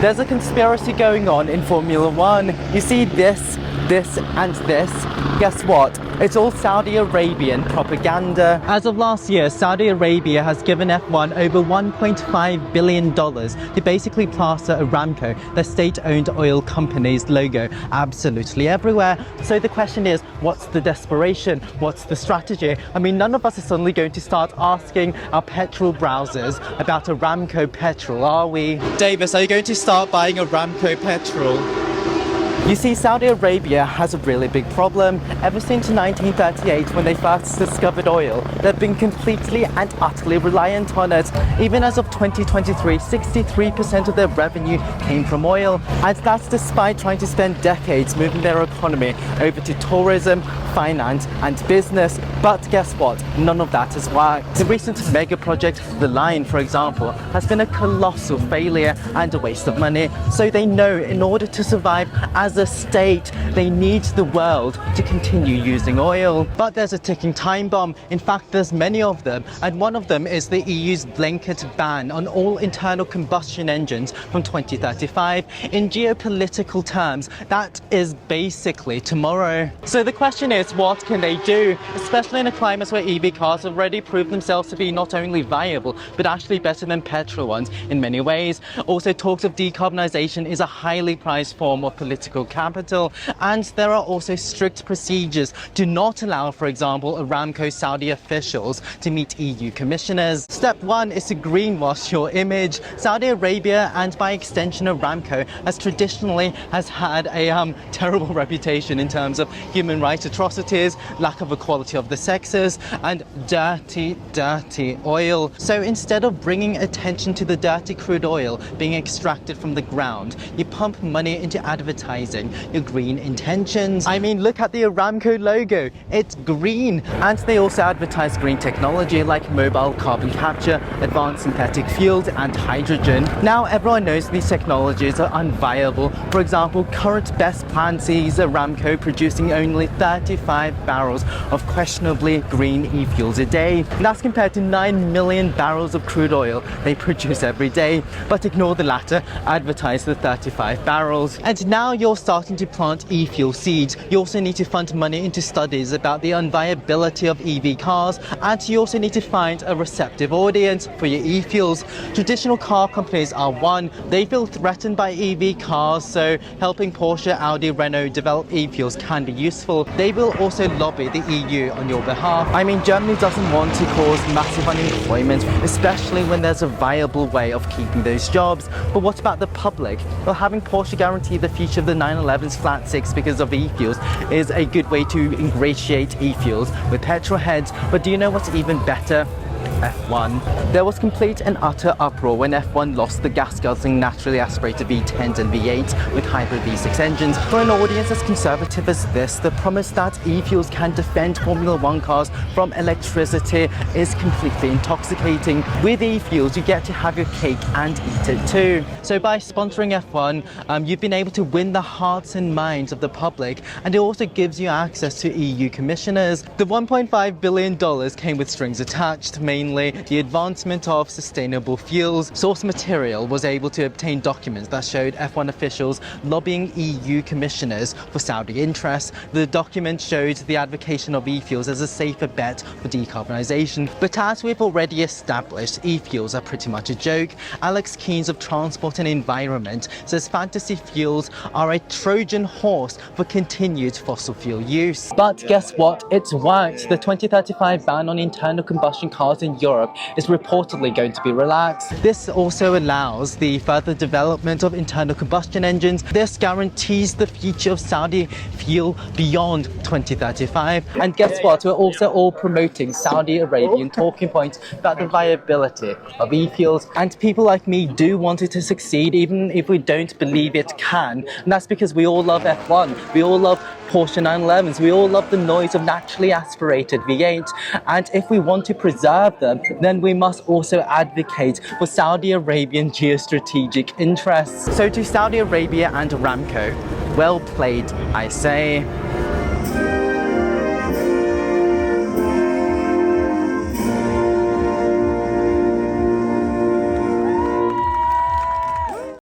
There's a conspiracy going on in Formula One. You see this, and this. Guess what? It's all Saudi Arabian propaganda. As of last year, Saudi Arabia has given F1 over $1.5 billion to basically plaster Aramco, the state-owned oil company's logo, absolutely everywhere. So the question is, what's the desperation? What's the strategy? I mean, none of us are suddenly going to start asking our petrol browsers about Aramco petrol, are we? Davis, are you going to start buying Aramco petrol? You see, Saudi Arabia has a really big problem. Ever since 1938, when they first discovered oil, they've been completely and utterly reliant on it. Even as of 2023, 63% of their revenue came from oil. And that's despite trying to spend decades moving their economy over to tourism, finance and business. But guess what? None of that has worked. The recent mega project, The Line, for example, has been a colossal failure and a waste of money. So they know in order to survive as a state, they need the world to continue using oil. But there's a ticking time bomb. In fact, there's many of them, and one of them is the EU's blanket ban on all internal combustion engines from 2035. In geopolitical terms, that is basically tomorrow. So the question is, what can they do? Especially in a climate where EV cars have already proved themselves to be not only viable, but actually better than petrol ones in many ways. Also, talks of decarbonisation is a highly prized form of political capital, and there are also strict procedures to not allow, for example, Aramco Saudi officials to meet EU commissioners. Step 1 is to greenwash your image. Saudi Arabia, and by extension Aramco, has had a terrible reputation in terms of human rights atrocities, lack of equality of the sexes, and dirty oil. So instead of bringing attention to the dirty crude oil being extracted from the ground, you pump money into advertising your green intentions. I mean, look at the Aramco logo, it's green. And they also advertise green technology like mobile carbon capture, advanced synthetic fuels and hydrogen. Now everyone knows these technologies are unviable. For example, current best plan sees Aramco producing only 35 barrels of questionably green e-fuels a day. And that's compared to 9 million barrels of crude oil they produce every day. But ignore the latter, advertise the 35 barrels. And now you're starting to plant e-fuel seeds. You also need to fund money into studies about the unviability of EV cars, and you also need to find a receptive audience for your e-fuels. Traditional car companies are one. They feel threatened by EV cars, so helping Porsche, Audi, Renault develop e-fuels can be useful. They will also lobby the EU on your behalf. I mean, Germany doesn't want to cause massive unemployment, especially when there's a viable way of keeping those jobs. But what about the public? Well, having Porsche guarantee the future of the 911's flat 6 because of e-fuels is a good way to ingratiate e-fuels with petrol heads. But do you know what's even better? F1. There was complete and utter uproar when F1 lost the gas-guzzling naturally aspirated V10s and V8s with hybrid V6 engines. For an audience as conservative as this, the promise that e-fuels can defend Formula One cars from electricity is completely intoxicating. With e-fuels, you get to have your cake and eat it too. So by sponsoring F1, you've been able to win the hearts and minds of the public, and it also gives you access to EU commissioners. The $1.5 billion came with strings attached, mainly the advancement of sustainable fuels. Source material was able to obtain documents that showed F1 officials lobbying EU commissioners for Saudi interests. The document showed the advocacy of e-fuels as a safer bet for decarbonisation. But as we've already established, e-fuels are pretty much a joke. Alex Keynes of Transport and Environment says fantasy fuels are a Trojan horse for continued fossil fuel use. But guess what? It's worked. The 2035 ban on internal combustion cars in Europe is reportedly going to be relaxed. This also allows the further development of internal combustion engines. This guarantees the future of Saudi fuel beyond 2035. And guess what? We're also all promoting Saudi Arabian talking points about the viability of e-fuels. And people like me do want it to succeed, even if we don't believe it can. And that's because we all love F1. We all love Porsche 911s. We all love the noise of naturally aspirated V8. And if we want to preserve them, then we must also advocate for Saudi Arabian geo-strategic interests. So to Saudi Arabia and Aramco, well played, I say.